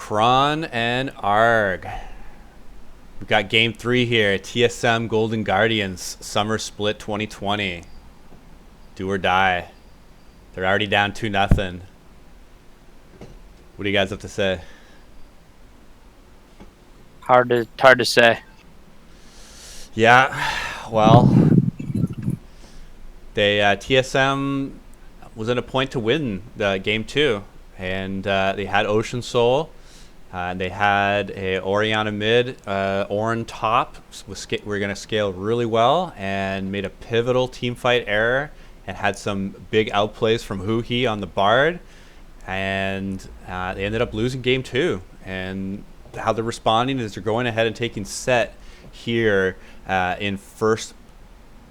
Chron and Arg. We've got game 3 here. TSM Golden Guardians Summer Split 2020. Do or die. They're already down 2-0. What do you guys have to say? Hard to say. Yeah, well, they TSM was in a point to win the game 2, and they had Ocean Soul. They had a Oriana mid, Orin top. We're going to scale really well and made a pivotal team fight error and had some big outplays from Huhi on the Bard. And they ended up losing game 2. And how they're responding is they're going ahead and taking set here in first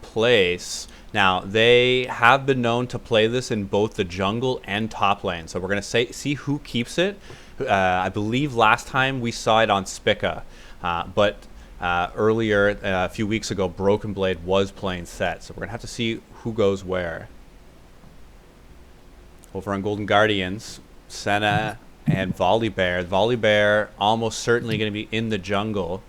place. Now, they have been known to play this in both the jungle and top lane. So we're going to see who keeps it. I believe last time we saw it on Spica, but earlier, a few weeks ago, Broken Blade was playing set. So we're going to have to see who goes where. Over on Golden Guardians, Senna and Volibear. Volibear almost certainly going to be in the jungle.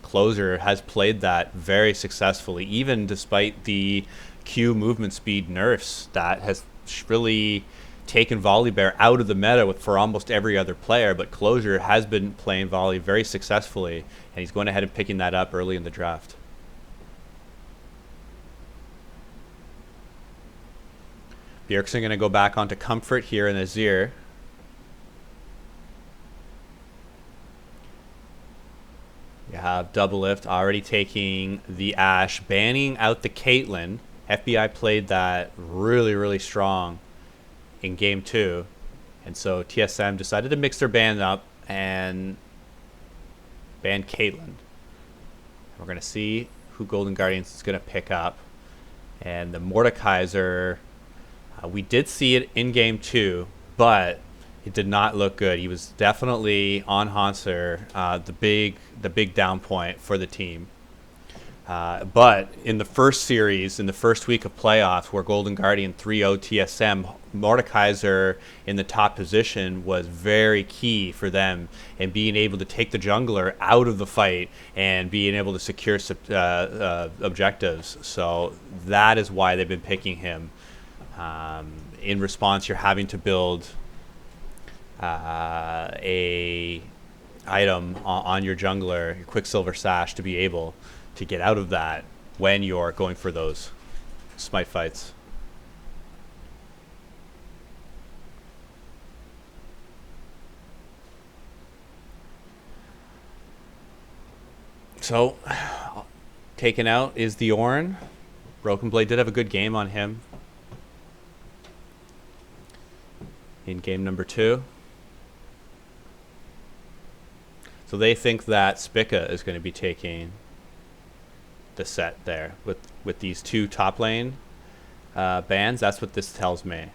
Closer has played that very successfully, even despite the Q movement speed nerfs that has really taken Volibear out of the meta for almost every other player. But Closure has been playing Volley very successfully, and he's going ahead and picking that up early in the draft. Bjergsen going to go back onto Comfort here in Azir. You have Double Lift already taking the Ashe, banning out the Caitlyn. FBI played that really strong in game 2, and so TSM decided to mix their ban up and ban Caitlyn. We're going to see who Golden Guardians is going to pick up. And the Mordekaiser, we did see it in game 2, but it did not look good. He was definitely on Hanser, the big down point for the team. But in the first series, in the first week of playoffs, where Golden Guardian 3-0 TSM, Mordekaiser in the top position was very key for them in being able to take the jungler out of the fight and being able to secure objectives. So that is why they've been picking him. In response, you're having to build a item on your jungler, your Quicksilver Sash, to be able to get out of that when you're going for those smite fights. So, taken out is the Ornn. Broken Blade did have a good game on him in game number 2. So they think that Spica is going to be taking the set there with these 2 top lane bans. That's what this tells me,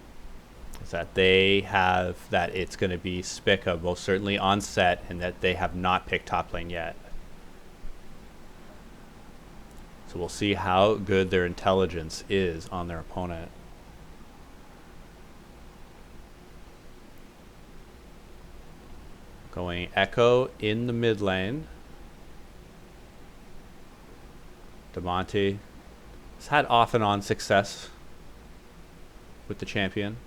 is that they have that it's going to be Spica most certainly on set, and that they have not picked top lane yet. So we'll see how good their intelligence is on their opponent. Going Echo in the mid lane. Demonte has had off and on success with the champion.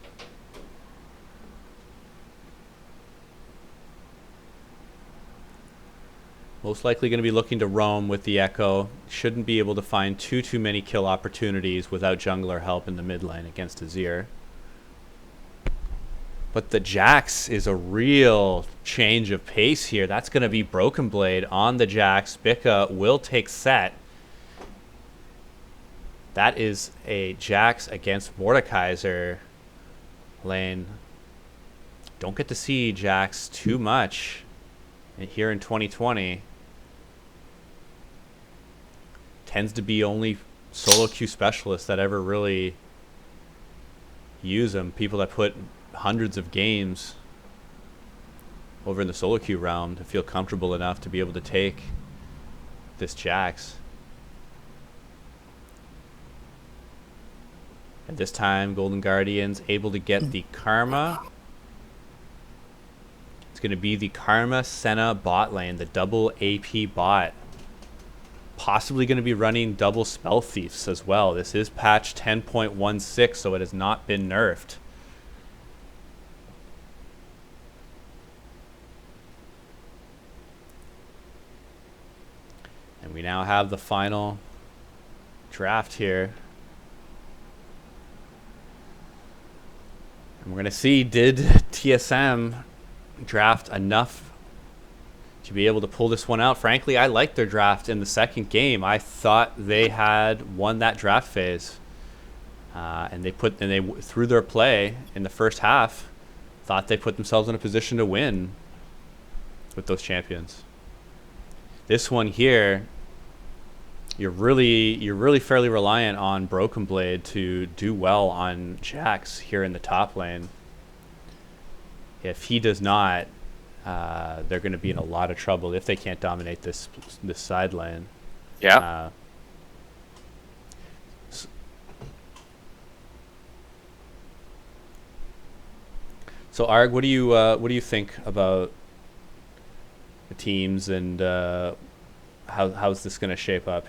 Most likely going to be looking to roam with the Echo. Shouldn't be able to find too many kill opportunities without jungler help in the mid lane against Azir. But the Jax is a real change of pace here. That's going to be Broken Blade on the Jax. Spica will take set. That is a Jax against Mordekaiser lane. Don't get to see Jax too much here in 2020. Tends to be only solo queue specialists that ever really use him. People that put hundreds of games over in the solo queue realm to feel comfortable enough to be able to take this Jax. And this time, Golden Guardians able to get the Karma. It's going to be the Karma Senna bot lane, the double AP bot. Possibly going to be running double Spell Thieves as well. This is patch 10.16, so it has not been nerfed. And we now have the final draft here. And we're going to see, did TSM draft enough to be able to pull this one out? Frankly, I liked their draft in the second game. I thought they had won that draft phase. And they through their play in the first half, thought they put themselves in a position to win with those champions. This one here, you're really fairly reliant on Broken Blade to do well on Jax here in the top lane. If he does not, they're going to be in a lot of trouble if they can't dominate this side lane. Yeah. So Arg, what do you think about the teams and how's this going to shape up?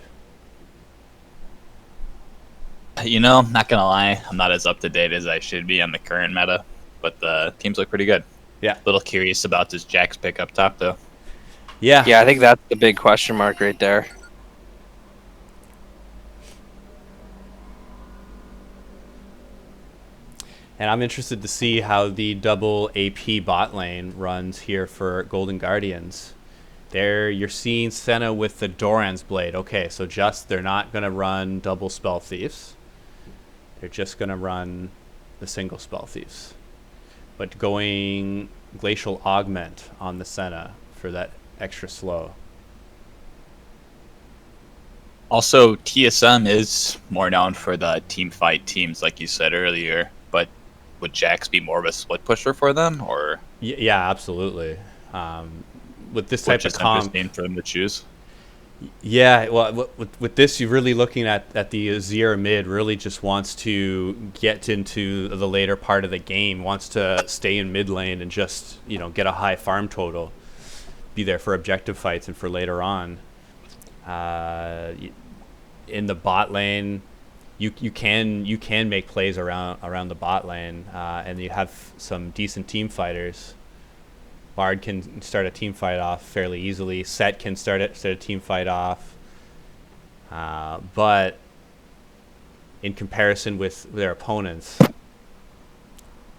You know, not gonna lie, I'm not as up to date as I should be on the current meta, but the teams look pretty good. Yeah. A little curious about this Jax pick up top, though. Yeah. Yeah, I think that's the big question mark right there. And I'm interested to see how the double AP bot lane runs here for Golden Guardians. There you're seeing Senna with the Doran's Blade. Okay, so they're not going to run double Spell Thieves. They're just going to run the single Spell Thieves. But going Glacial Augment on the Senna for that extra slow. Also, TSM is more known for the team fight teams, like you said earlier, but would Jax be more of a split pusher for them, or? Yeah, absolutely. With this type of comp, interesting for them to choose. Yeah, well, with this, you're really looking at the Azir mid really just wants to get into the later part of the game, wants to stay in mid lane and just, get a high farm total, be there for objective fights and for later on. In the bot lane, you can make plays around the bot lane, and you have some decent team fighters. Bard can start a team fight off fairly easily. Set can start a team fight off. But in comparison with their opponents,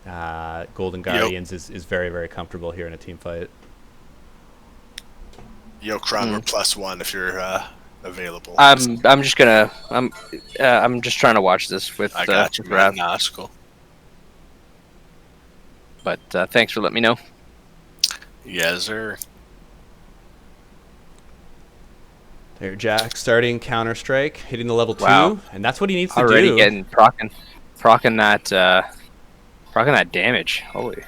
Golden Guardians is very, very comfortable here in a team fight. Yo, Kron, we're +1 if you're available. I'm just gonna I'm just trying to watch this with I got you, Brad. Nah, that's cool. But thanks for letting me know. Yes, sir. There, Jack starting Counter-Strike, hitting the level 2, Wow. and that's what he needs to Already do. getting procking that damage. Holy.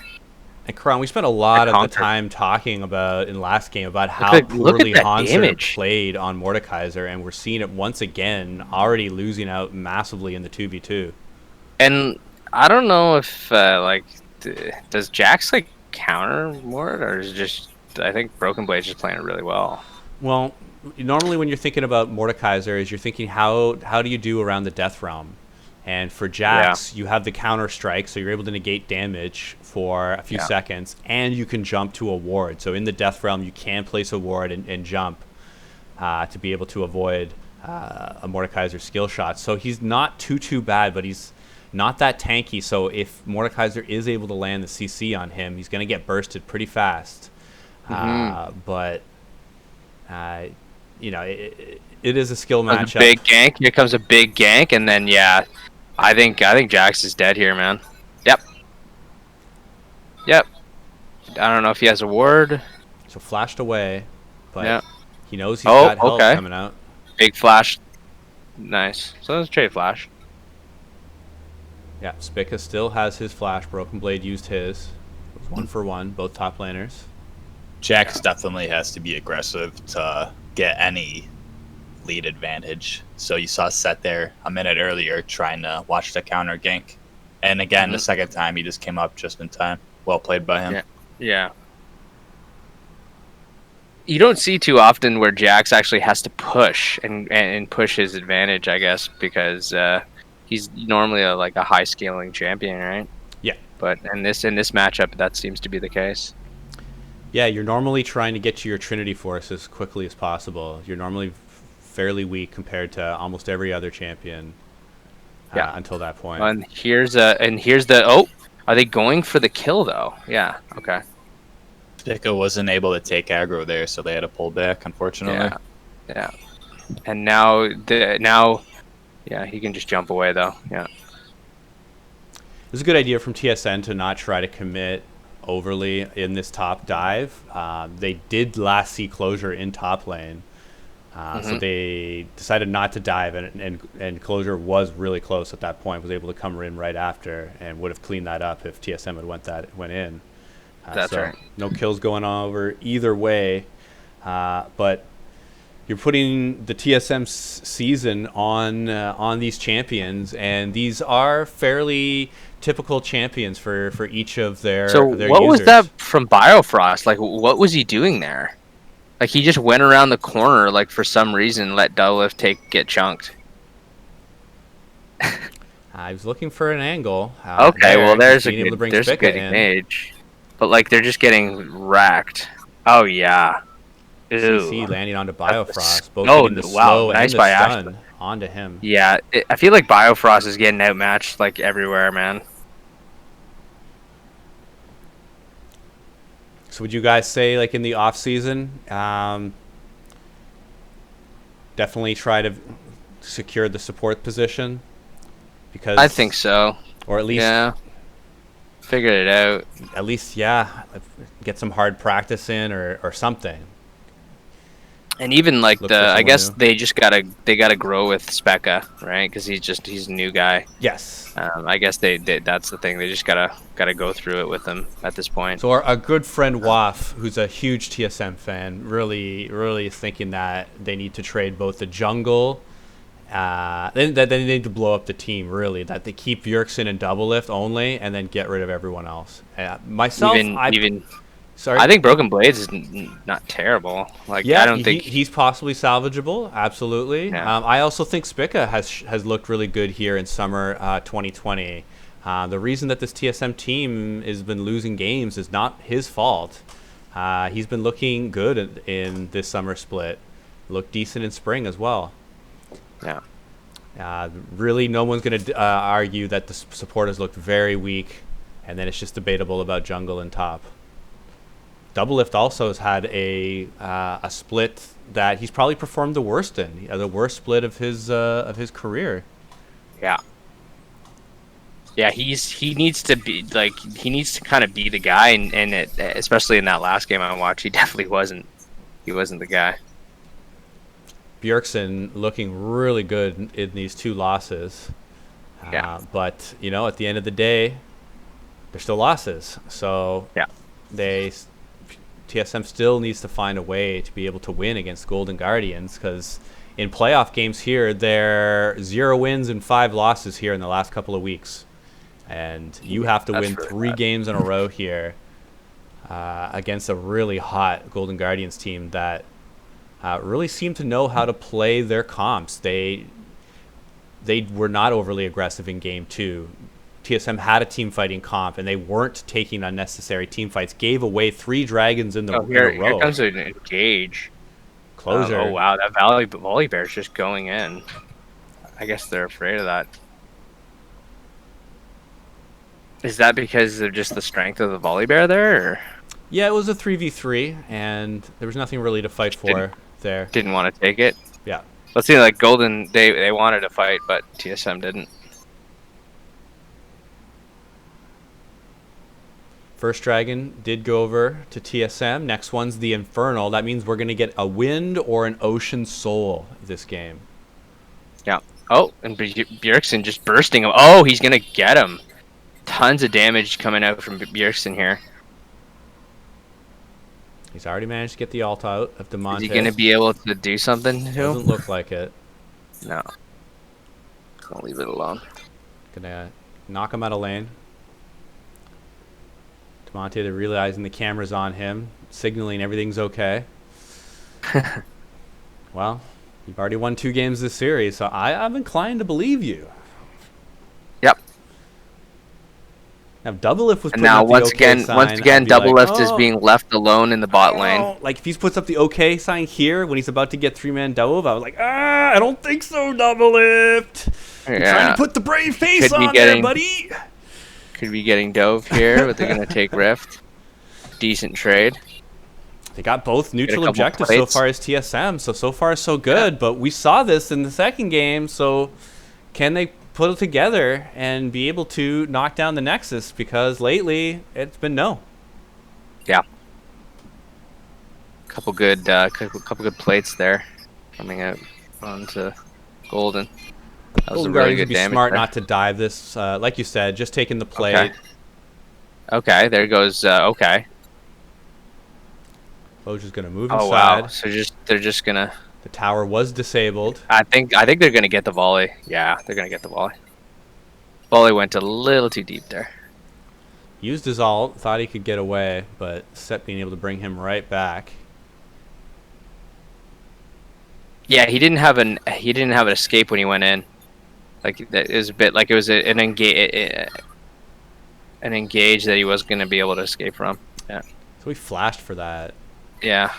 And Karan, we spent a lot of the Conquer. time talking about in last game about how look at poorly that Hanser damage. played on Mordekaiser, and we're seeing it once again, already losing out massively in the 2v2. And I don't know if does Jax counter more, or is it just I think Broken Blade's just playing it really well. Well, normally when you're thinking about Mordekaiser, is you're thinking how do you do around the Death Realm? And for Jax, you have the counter strike, so you're able to negate damage for a few seconds, and you can jump to a ward. So in the Death Realm, you can place a ward and jump to be able to avoid a Mordekaiser skill shot. So he's not too bad, but he's not that tanky. So if Mordekaiser is able to land the CC on him, he's going to get bursted pretty fast. But it is a skill matchup. A big gank. Here comes a big gank, and then I think Jax is dead here, man. Yep. I don't know if he has a ward. So flashed away, but he knows he's got help coming out. Big flash. Nice. So let's trade flash. Yeah, Spica still has his flash. Broken Blade used his. It was 1 for 1, both top laners. Jax definitely has to be aggressive to get any lead advantage. So you saw Set there a minute earlier trying to watch the counter gank. And again, the second time he just came up just in time. Well played by him. Yeah. you don't see too often where Jax actually has to push and push his advantage, I guess, because he's normally like a high scaling champion, right? Yeah. But in this matchup, that seems to be the case. Yeah, you're normally trying to get to your Trinity Force as quickly as possible. You're normally fairly weak compared to almost every other champion until that point. And here's the oh, are they going for the kill though? Yeah. Okay. Spica wasn't able to take aggro there, so they had to pull back, unfortunately. Yeah. And now, yeah, he can just jump away though. Yeah. It was a good idea from TSN to not try to commit overly in this top dive. They did last see Closure in top lane, so they decided not to dive, and Closure was really close at that point. Was able to come in right after and would have cleaned that up if TSM had went in. That's right. No kills going on over either way, but you're putting the TSM season on these champions, and these are fairly typical champions for each of their So their what was users. that from Biofrost? Like, what was he doing there? Like, he just went around the corner, like, for some reason, let Doublelift get chunked. I was looking for an angle. Okay, well, there's a being able to good, bring there's a Spica good in. image. But, like, they're just getting wrecked. Oh, yeah. CC Ew. landing onto Biofrost, both Oh, getting the wow, slow nice and the by stun onto him. Yeah, I feel like Biofrost is getting outmatched, like, everywhere, man. So would you guys say, like, in the off season, definitely try to secure the support position? Because I think so. or at least Yeah. Figured it out. at least get some hard practice in or something. And even like Look for I someone guess new. they gotta grow with Specca, right? Because he's a new guy. Yes. I guess they that's the thing. They just gotta go through it with him at this point. So our good friend Waf, who's a huge TSM fan, really is thinking that they need to trade both the jungle, that they need to blow up the team, really, that they keep Bjergsen and Doublelift only and then get rid of everyone else. Myself, sorry. I think Broken Blades is not terrible. Like, Yeah, I don't think he's possibly salvageable. Absolutely. Yeah. I also think Spica has looked really good here in summer 2020. The reason that this TSM team has been losing games is not his fault. He's been looking good in this summer split. Looked decent in spring as well. Yeah. Really, no one's going to argue that the support has looked very weak, and then it's just debatable about jungle and top. Doublelift also has had a split that he's probably performed the worst in, the worst split of his career. Yeah. Yeah, he needs to be like he needs to kind of be the guy, and especially in that last game I watched, he definitely wasn't. He wasn't the guy. Bjergsen looking really good in these two losses. Yeah. But at the end of the day, they're still losses. So Yeah. TSM still needs to find a way to be able to win against Golden Guardians, because in playoff games here, they're 0 wins and 5 losses here in the last couple of weeks. And you have to win 3 games in a row here against a really hot Golden Guardians team that really seem to know how to play their comps. They were not overly aggressive in game 2. TSM had a team fighting comp, and they weren't taking unnecessary team fights. Gave away 3 dragons in a row. Here comes an engage. Closure. Oh wow, that volley bear is just going in. I guess they're afraid of that. Is that because of just the strength of the volley bear there? Or? Yeah, it was a 3v3, and there was nothing really to fight for there. Didn't want to take it. Yeah. Let's see, like Golden, they wanted to fight, but TSM didn't. First dragon did go over to TSM. Next one's the Infernal. That means we're going to get a Wind or an Ocean Soul this game. Yeah. Oh, and Bjergsen just bursting him. Oh, he's going to get him. Tons of damage coming out from Bjergsen here. He's already managed to get the ult out of Demonte. Is he going to be able to do something to him? Doesn't look like it. No. I'll leave it alone. Gonna knock him out of lane. Demonte, they're realizing the camera's on him, signaling everything's okay. Well, you've already won 2 games this series, so I'm inclined to believe you. Yep. Now, if Doublelift was And putting now up the OK sign, once again, I'd be like, Doublelift is "Oh, being left alone in the bot lane. oh." Like, if he puts up the OK sign here when he's about to get 3-man Doublelift, I was like, I don't think so, Doublelift. You're trying to put the brave face Could be on there, getting- buddy. Could be getting Dove here, but they're gonna take Rift. Decent trade. They got both neutral couple objectives plates. so far as TSM, so far so good. Yeah. But we saw this in the second game, so can they put it together and be able to knock down the Nexus? Because lately it's been no. Yeah. Couple good plates there, coming out onto Golden. That was Golden a really Guardians good would be damage smart there. not to dive this. Like you said, just taking the plate. Okay. Okay, there goes. Okay. Closure's going to move Oh inside. wow. So they're just gonna. The tower was disabled. I think they're gonna get the volley. Yeah, they're gonna get the volley. Volley went a little too deep there. Used his ult, thought he could get away, but Set being able to bring him right back. Yeah, he didn't have an escape when he went in. Like it was a bit like it was an engage that he was gonna be able to escape from. Yeah. So he flashed for that. Yeah.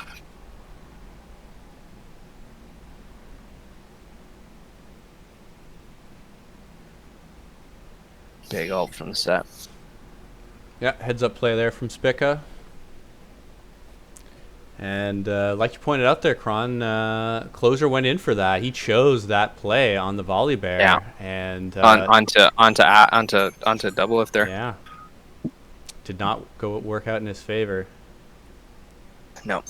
Big ult from the Set. Yeah, heads up play there from Spica. And like you pointed out there, Kron, Closure went in for that. He chose that play on the volley bear. Yeah. And onto Doublelift there. yeah, did not work out in his favor. No.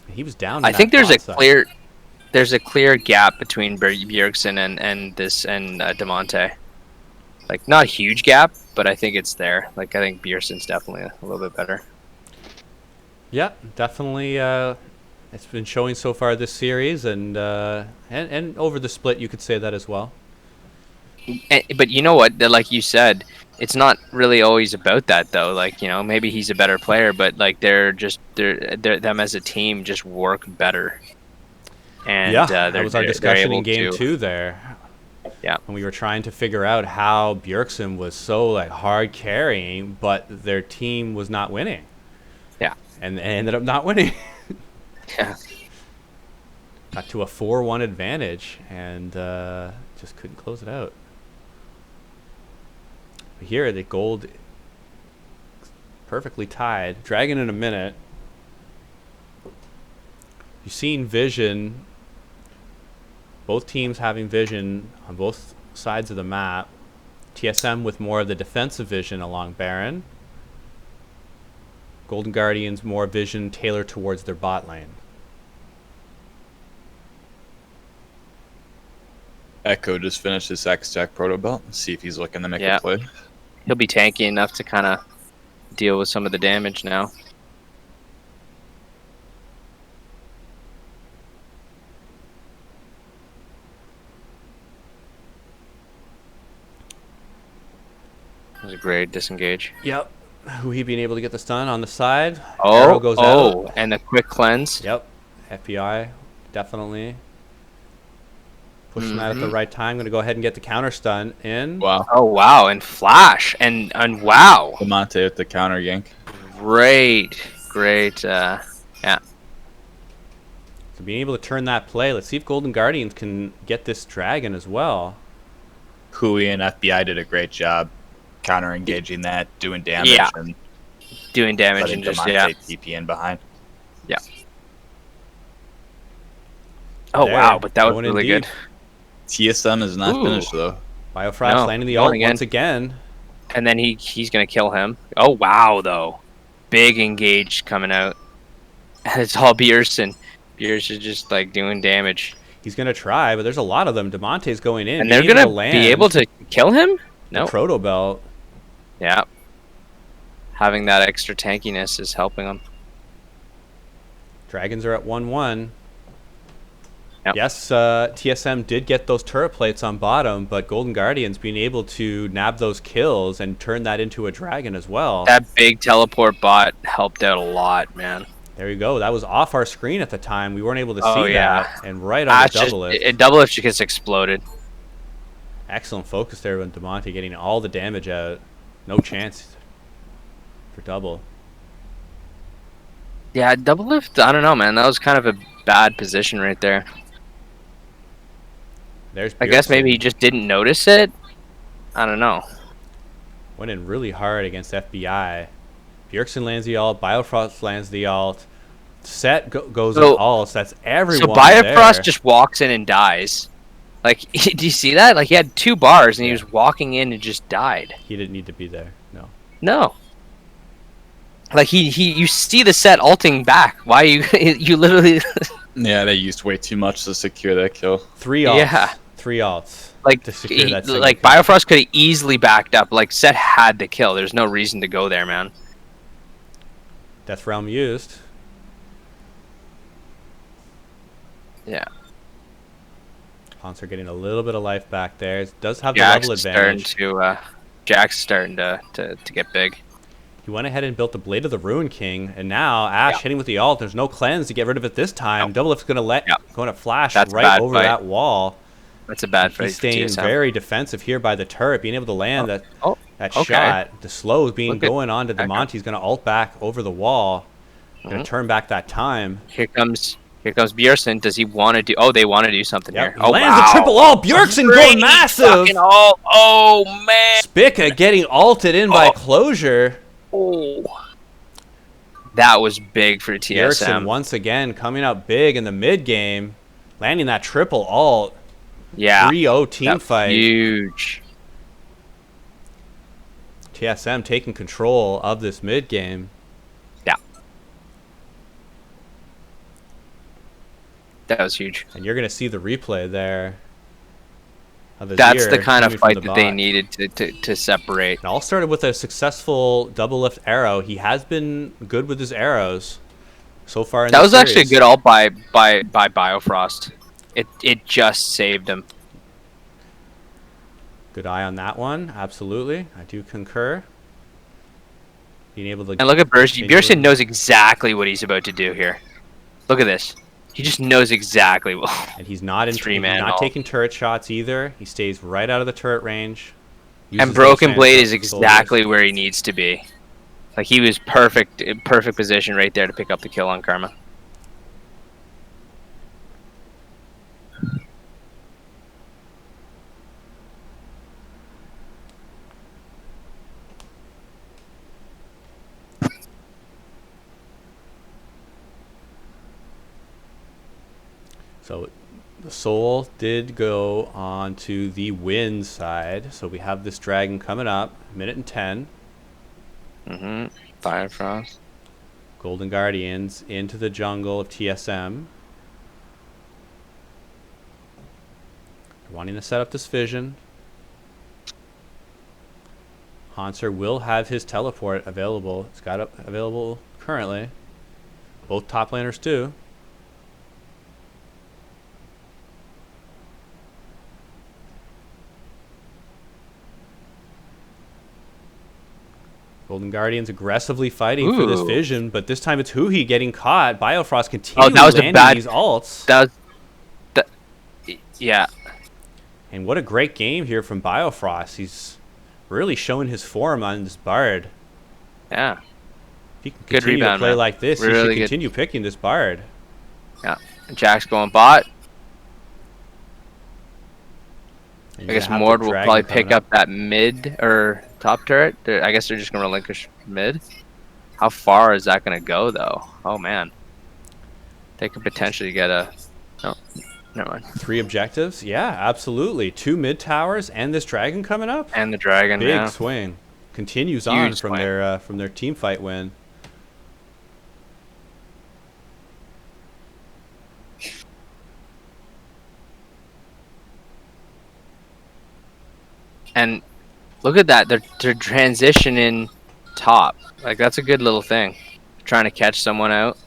He was down. I in think that bot side. there's a clear gap between Bjergsen and Demonte. Like not a huge gap, but I think it's there. Like I think Bjergsen's definitely a little bit better. Yeah, definitely. It's been showing so far this series, and over the split, you could say that as well. But you know what? Like you said, it's not really always about that though. Like maybe he's a better player, but like them as a team just work better. And yeah, that was our discussion in game 2 there. Yeah, when we were trying to figure out how Bjergsen was so like hard carrying, but their team was not winning. Yeah, and they ended up not winning. Yeah, got to a 4-1 advantage and just couldn't close it out. But here the gold perfectly tied. Dragon in a minute. You've seen vision. Both teams having vision on both sides of the map. TSM with more of the defensive vision along Baron. Golden Guardians more vision tailored towards their bot lane. Echo just finished his X-Stack Proto Belt. See if he's looking to make a play. He'll be tanky enough to kind of deal with some of the damage now. That was a great disengage. Yep. He being able to get the stun on the side. Oh, Arrow goes out. And the quick cleanse. Yep. FBI, definitely. Pushing that at the right time. Going to go ahead and get the counter stun in. Wow. Oh, wow. And flash. And wow. Demonte with the counter yank. Great. Yeah. So being able to turn that play. Let's see if Golden Guardians can get this dragon as well. Hui and FBI did a great job counter engaging that, doing damage, and doing damage letting and just Demonte TP in behind. Yeah. Oh There, wow, but that was going really in deep. good. TSM is not finished though. Biofrost No, landing the going ult again. once again. And then he's gonna kill him. Oh wow, though, big engage coming out. And it's all Bjergsen. Bjergsen just like doing damage. He's going to try, but there's a lot of them. Demonte's going in. And they're being gonna land be able to kill him. No. Proto Belt. Yeah. Having that extra tankiness is helping them. Dragons are at 1-1. Yep. Yes, TSM did get those turret plates on bottom, but Golden Guardians being able to nab those kills and turn that into a dragon as well. That big teleport bot helped out a lot, man. There you go. That was off our screen at the time. We weren't able to Oh, see yeah. that. And right on the Just, double lift. double lift just gets exploded. Excellent focus there with DeMonte getting all the damage out. No chance for double. Yeah, double lift, I don't know, man. That was kind of a bad position right there. There's I guess maybe Bjergsen. he just didn't notice it. I don't know. Went in really hard against FBI. Bjergsen lands the ult. Biofrost lands the ult. Set goes in ults. That's everyone. So Biofrost just walks in and dies. Like, do you see that? Like, he had 2 bars and he was walking in and just died. He didn't need to be there. No. No. Like, you see the set ulting back. Why you literally... Yeah, they used way too much to secure that kill. 3 ults. Yeah. 3 ults. Like, to secure that single like kill. Biofrost could have easily backed up. Like, Set had to kill. There's no reason to go there, man. Death Realm used. Yeah. Haunts are getting a little bit of life back there. It does have the Jack's level starting advantage. Jack's starting to get big. He went ahead and built the Blade of the Ruin King, and now Ash hitting with the ult. There's no cleanse to get rid of it this time. Double Lift's going to flash right over that wall. That's a bad fight. He's staying very defensive here by the turret, being able to land that shot. The slow is going on to DeMonte. He's going to ult back over the wall. Going to turn back that time. Here comes Bjergsen. Does he want to do? Oh, they want to do something here. He lands the triple ult. Bjergsen going massive. Oh man. Spica getting ulted in by closure. Oh. That was big for TSM. Bjergsen once again coming out big in the mid game, landing that triple ult. Yeah. 3-0 team fight. Huge. TSM taking control of this mid game. Yeah. That was huge. And you're going to see the replay there. That's the kind of fight that they needed to separate. It all started with a successful double lift arrow. He has been good with his arrows so far in that was series. Actually a good ult by Biofrost. It just saved him. Good eye on that one. Absolutely. I do concur. Being able to... And look at Bjergsen. Bjergsen knows exactly what he's about to do here. Look at this. He just knows exactly what... And he's not taking turret shots either. He stays right out of the turret range. And Broken Blade is exactly where he needs to be. Like, he was perfect position right there to pick up the kill on Karma. So the Soul did go on to the win side. So we have this dragon coming up, 1:10. Firefrost. Golden Guardians into the jungle of TSM. Wanting to set up this vision. Hanser will have his teleport available. It's got it available currently. Both top laners do. Golden Guardians aggressively fighting for this vision, but this time it's Huhi getting caught. Biofrost continues landing these ults. Yeah. And what a great game here from Biofrost. He's really showing his form on this Bard. Yeah. If he can continue to play like this, he should continue picking this Bard. Yeah. And Jack's going bot. And I guess Mord will probably pick up that mid or top turret. I guess they're just going to relinquish mid. How far is that going to go, though? Oh, man. They could potentially get a... No, never mind. 3 objectives? Yeah, absolutely. 2 mid towers and this dragon coming up. And the dragon, Big swing. Continues on from their team fight win. And look at that. They're transitioning top. Like, that's a good little thing. Trying to catch someone out.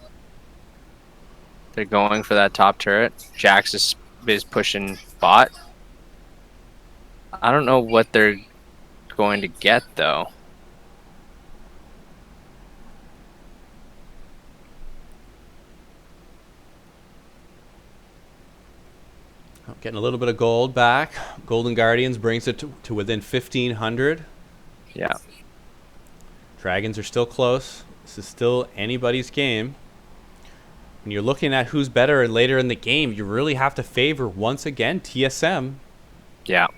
They're going for that top turret. Jax is pushing bot. I don't know what they're going to get, though. Getting a little bit of gold back. Golden Guardians brings it to within 1,500. Yeah. Dragons are still close. This is still anybody's game. When you're looking at who's better later in the game, you really have to favor, once again, TSM. Yeah.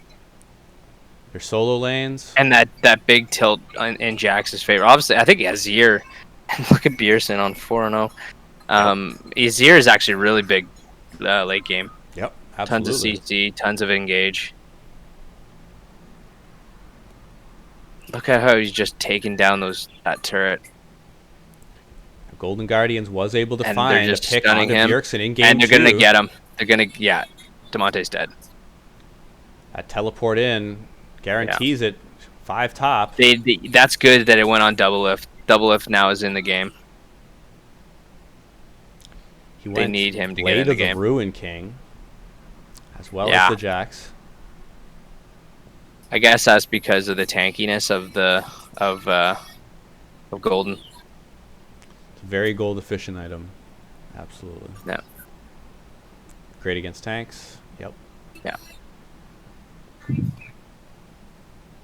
Their solo lanes. And that big tilt in Jax's favor. Obviously, I think Azir. Look at Bjergsen on 4-0. Azir is actually really big late game. Yep, absolutely. Tons of CC, tons of engage. Look at how he's just taking down that turret. Golden Guardians was able to And find they're a just pick stunning onto him. Bjergsen in game And they're 2. going to get him. Damonte's dead. That teleport in guarantees it 5 top. That's good that it went on double lift. Double lift now is in the game. They need him to get in the of game. The Ruin King, as well Yeah. as the Jax. I guess that's because of the tankiness of Golden. It's a very gold efficient item. Absolutely. Yeah. Great against tanks. Yep. Yeah.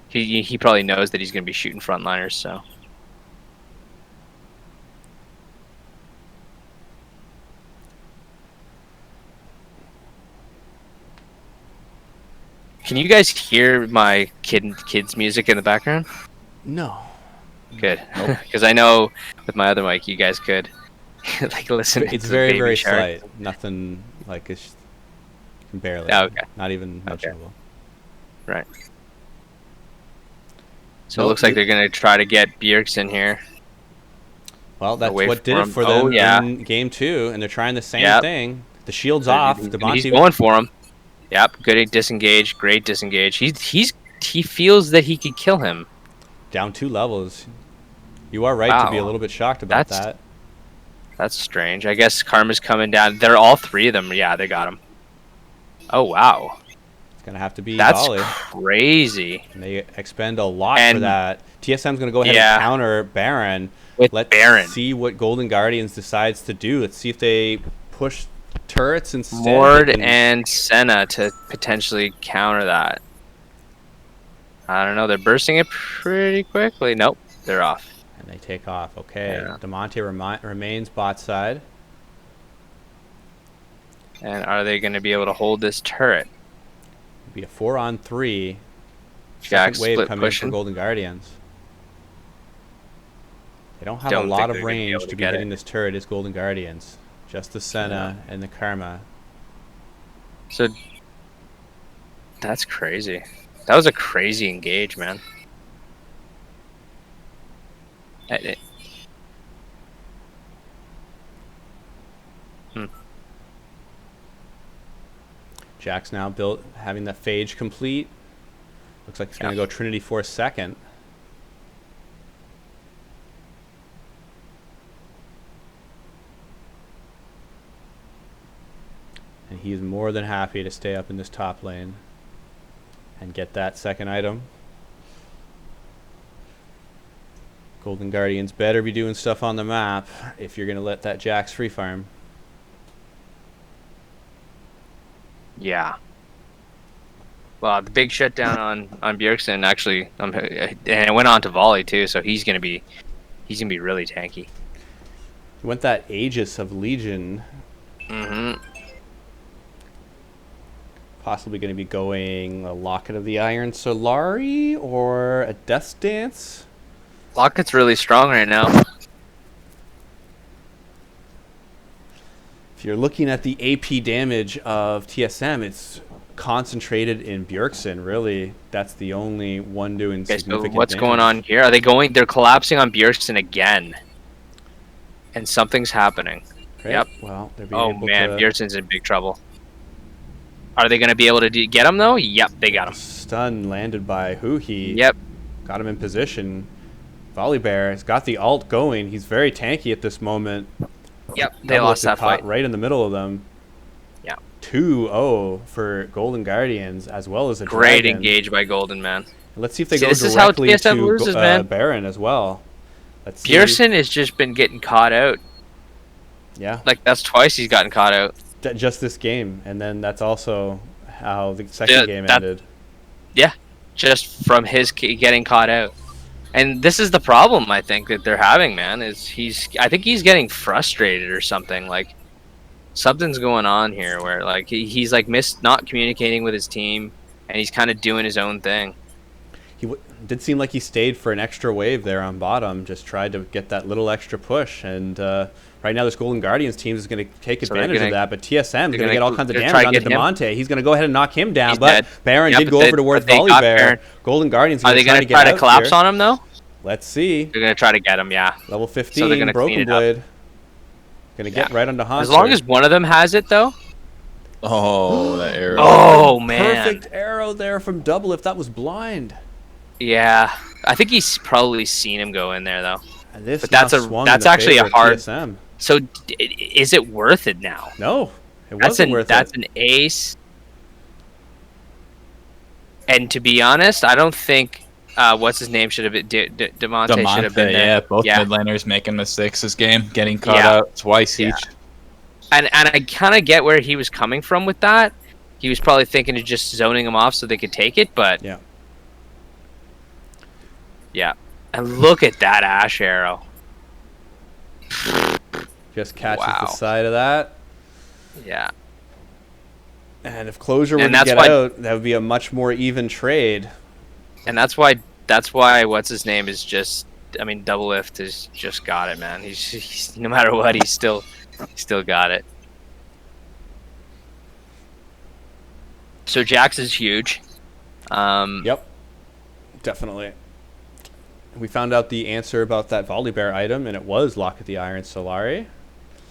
He probably knows that he's going to be shooting frontliners, so. Can you guys hear my kids music in the background? No. Good, because I know with my other mic you guys could like listen. It's to very Baby very Shark. slight. Nothing like it's barely. Oh, okay. Not even mentionable. Right. So it looks like they're gonna try to get Bjergsen here. Well, that's away what did from it for him. them in game 2, and they're trying the same thing. The shield's off. He's going for him. Yep, good disengage, great disengage. He feels that he could kill him. Down 2 levels. You are right to be a little bit shocked about that. That's strange. I guess Karma's coming down. They're all 3 of them. Yeah, they got him. Oh wow. It's gonna have to be That's Volley. crazy. And they expend a lot for that. TSM's gonna go ahead and counter Baron. Let's Baron. see what Golden Guardians decides to do. Let's see if they push turrets instead. Mord and Senna to potentially counter that. I don't know. They're bursting it pretty quickly. Nope, they're off. And they take off. Okay, Yeah. Damonte remains bot side. And are they going to be able to hold this turret? It'll be a 4-on-3. Jack Second wave split coming pushing. for Golden Guardians. They don't have Don't a lot think of they're gonna be range able to to be get hitting it. this turret as Golden Guardians. Just the Senna and the Karma. So that's crazy. That was a crazy engage, man. Jack's now having the phage complete. Looks like he's going to go Trinity Force second. And he's more than happy to stay up in this top lane and get that second item. Golden Guardians better be doing stuff on the map if you're going to let that Jax free farm. Yeah. Well, the big shutdown on Bjergsen actually, and it went on to Volley too, so he's gonna be really tanky. He went that Aegis of Legion. Mm-hmm. Possibly going to be going a Locket of the Iron Solari or a Death Dance. Locket's really strong right now. If you're looking at the AP damage of TSM, it's concentrated in Bjergsen. Really, that's the only one doing Okay, so significant what's damage. going on here? Are they going? They're collapsing on Bjergsen again, and something's happening. Right? Yep. Well, they're being Oh able man, to Bjergsen's in big trouble. Are they going to be able to get him though? Yep, they got him. stun landed by Huhi. Yep. Got him in position. Volibear has got the ult going. He's very tanky at this moment. Yep. They lost that caught fight. right in the middle of them. Yeah. 2-0 for Golden Guardians as well as a Great Dragon. engage by Golden, man. Let's see if they See, go this is how directly TSM to loses, man. Baron as well. Let's see. Bjergsen has just been getting caught out. Yeah. Like that's twice he's gotten caught out. Just this game, and then that's also how the second game ended. Yeah, just from his getting caught out. And this is the problem I think that they're having, man. I think he's getting frustrated or something. Like something's going on here where like he's like not communicating with his team, and he's kind of doing his own thing. Did seem like he stayed for an extra wave there on bottom, just tried to get that little extra push. And right now this Golden Guardians team is going to take advantage of that, but TSM is going to get all kinds of damage onto Demonte. He's going to go ahead and knock him down, but Baron did go over towards Volibear. Golden Guardians are they going to try to collapse on him though? Let's see. They're going to try to get him, yeah. Level 15, so they're gonna Broken Blade. Going to get right onto Haunter. As long as one of them has it though. Oh, that arrow. Oh, man. Perfect arrow there from Double if that was blind. Yeah, I think he's probably seen him go in there though. But that's actually a hard. TSM. So is it worth it now? No, it wasn't worth it. That's an ace. And to be honest, I don't think what's his name should have been Demonte should have been there. Yeah, both mid laners making mistakes this game, getting caught out twice each. And I kind of get where he was coming from with that. He was probably thinking of just zoning him off so they could take it, but yeah. And look at that Ash arrow. Just catches the side of that. Yeah. And if Closure were to get out, that would be a much more even trade. And that's why what's his name is just, I mean, Double Lift has just got it, man. He's no matter what, he's still got it. So Jax is huge. Yep. Definitely. We found out the answer about that Volibear item, and it was Lock at the Iron Solari.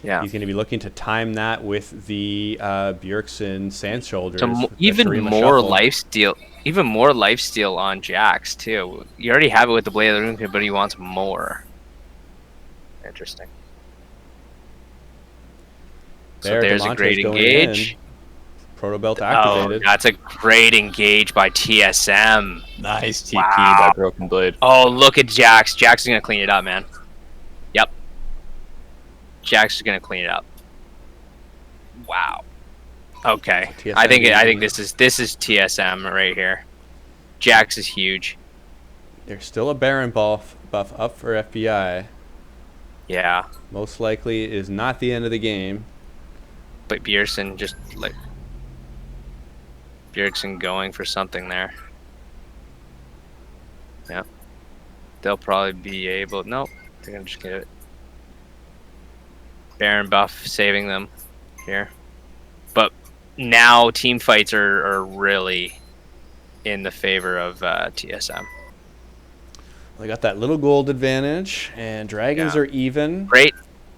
Yeah. He's going to be looking to time that with the Bjergsen Sand Shoulders. So even more lifesteal on Jax, too. You already have it with the Blade of the Rune, but he wants more. Interesting. So there's a great engage. Proto Belt activated. Oh, that's a great engage by TSM. Nice TP by Broken Blade. Oh, look at Jax. Jax is going to clean it up, man. Yep. Jax is going to clean it up. Wow. Okay. I think this is TSM right here. Jax is huge. There's still a Baron buff up for FBI. Yeah. Most likely is not the end of the game. But Bjergsen just like Bjergsen going for something there. Yeah. They'll probably be able. Nope. They're gonna just get it. Baron buff saving them here. But now team fights are really in the favor of TSM. They got that little gold advantage, and Dragons are even.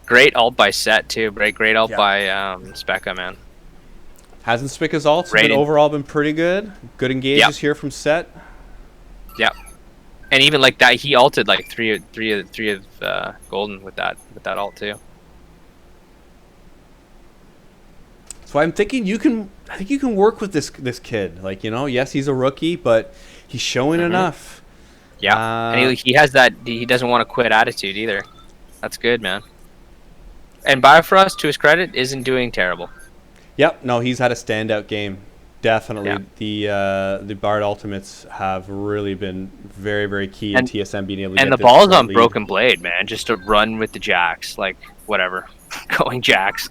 Great ult by Set too. Great ult by Specca, man. Hasn't Spicca's ults overall been pretty good? Good engages here from Set. Yep. And even like that, he ulted like three of Golden with that ult too. So I'm thinking I think you can work with this kid. Like, yes, he's a rookie, but he's showing enough. Yeah. And he has that. He doesn't want to quit attitude either. That's good, man. And Bifrost, to his credit, isn't doing terrible. Yep, no, he's had a standout game. Definitely, the Bard ultimates have really been very, very key in TSM being able to get the ball's on lead. Broken Blade, man. Just to run with the Jax, like whatever, going Jax,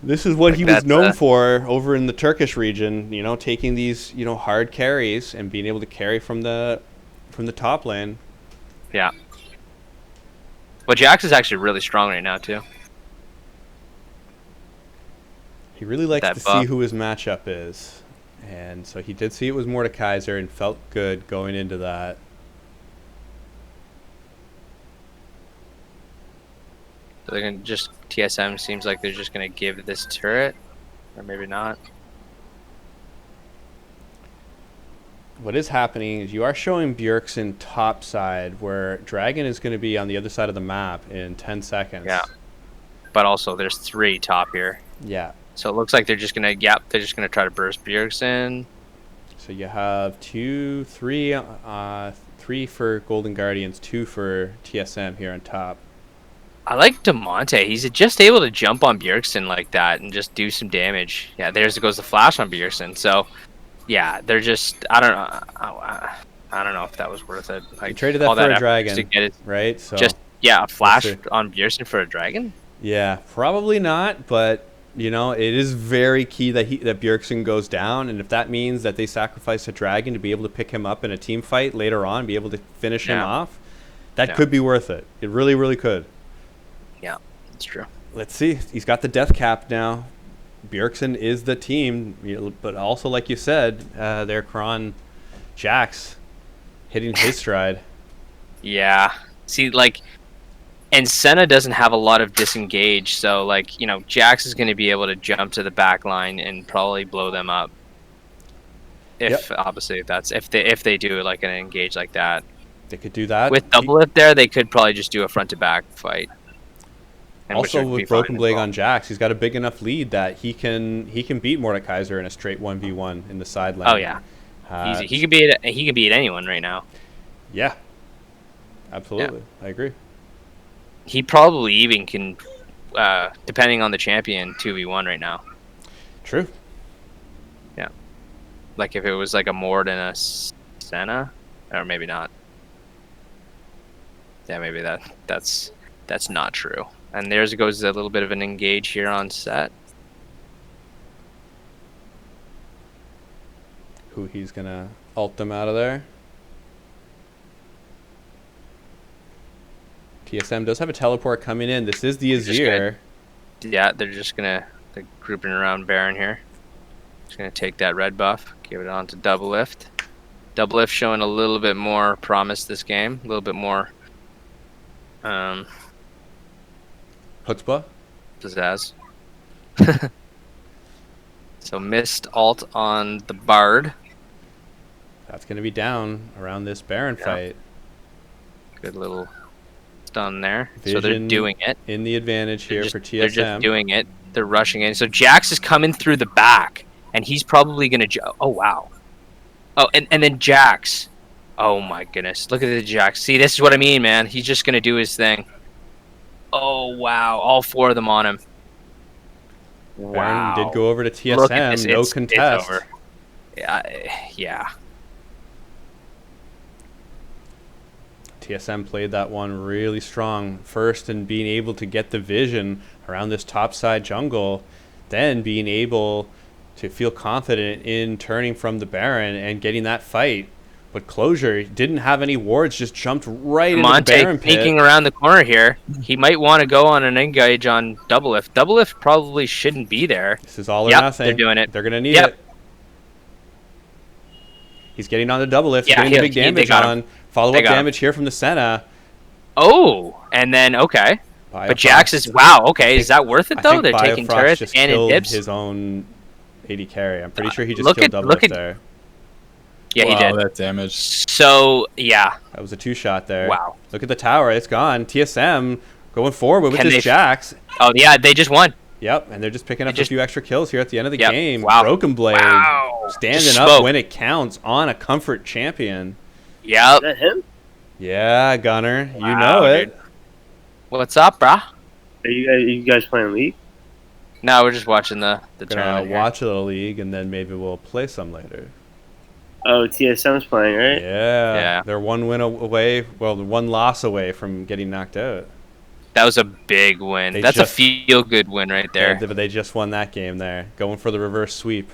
This is what he was known for over in the Turkish region. Taking these hard carries and being able to carry from the top lane. Yeah. But Jax is actually really strong right now too. He really likes to see who his matchup is. And so he did see it was Mordekaiser and felt good going into that. So they're going to TSM seems like they're just going to give this turret. Or maybe not. What is happening is you are showing Bjergsen top side, where Dragon is going to be on the other side of the map in 10 seconds. Yeah. But also there's 3 top here. Yeah. So it looks like they're just gonna try to burst Bjergsen. So you have 2, 3 for Golden Guardians, 2 for TSM here on top. I like DeMonte. He's just able to jump on Bjergsen like that and just do some damage. Yeah, there's goes the flash on Bjergsen. So, yeah, they're just I don't know. I don't know if that was worth it. Like You traded that all for a effort dragon, to get it, right? So just a flash see. on Bjergsen for a dragon. yeah, probably not, but you know, it is very key that Bjergsen goes down, and if that means that they sacrifice a dragon to be able to pick him up in a team fight later on, be able to finish him off, that could be worth it. It really, really could. Yeah, that's true. Let's see. He's got the death cap now. Bjergsen is the team, but also, like you said, their Kron Jax hitting his stride. Yeah. See, like, and Senna doesn't have a lot of disengage, so like, you know, Jax is going to be able to jump to the back line and probably blow them up. If obviously if they do like an engage like that. They could do that. With double lift there, they could probably just do a front to back fight. And also with Broken Blade on Jax, he's got a big enough lead that he can beat Mordekaiser in a straight 1v1 in the side lane. Oh yeah. Easy. He could beat anyone right now. Yeah. Absolutely. Yeah. I agree. He probably even can, depending on the champion, 2v1 right now. True. Yeah. Like if it was like a Mord and a Senna, or maybe not. Yeah, maybe that's not true. And there goes a little bit of an engage here on set. Who he's gonna ult them out of there. TSM does have a teleport coming in. This is the Azir. Yeah, they're grouping around Baron here. Just gonna take that red buff, give it on to double lift. Double lift showing a little bit more promise this game, a little bit more Chutzpah? Pizzazz. So missed ult on the Bard. That's going to be down around this Baron fight. Good little stun there. Vision so they're doing it. In the advantage here for TSM. They're just doing it. They're rushing in. So Jax is coming through the back, and he's probably going to... Oh, wow. Oh, and then Jax. Oh, my goodness. Look at the Jax. See, this is what I mean, man. He's just going to do his thing. Oh, wow. All four of them on him. Baron did go over to TSM. No contest. It's over. Yeah. TSM played that one really strong first and being able to get the vision around this topside jungle, then being able to feel confident in turning from the Baron and getting that fight. But Closure didn't have any wards, just jumped right into the Baron pit. Sneaking around the corner here. He might want to go on an engage on double lift. Double lift probably shouldn't be there. This is all or nothing. They're doing it. They're going to need it. He's getting on the double lift. Yeah, He's getting the big damage on. Follow-up damage here from the Senna. Oh, and then, okay. Biofrost. But Jax is, wow, okay. Is that worth it, though? They're taking turrets and in dips? His own AD carry. I'm pretty sure he just killed double lift there. Yeah, he did. That damage. So, yeah. That was a two-shot there. Wow. Look at the tower. It's gone. TSM going forward with this Jax. Oh, yeah, they just won. Yep, and they're just picking up a few extra kills here at the end of the game. Wow. Broken Blade standing up when it counts on a comfort champion. Yep. Is that him? Yeah, Gunner. Wow, you know it. Dude. What's up, brah? Are you guys playing League? No, we're just watching the tournament. Watch a little League, and then maybe we'll play some later. Oh, TSM's playing, right? Yeah. They're one win away. Well, one loss away from getting knocked out. That was a big win. That's a feel-good win right there. Yeah, but they just won that game there. Going for the reverse sweep.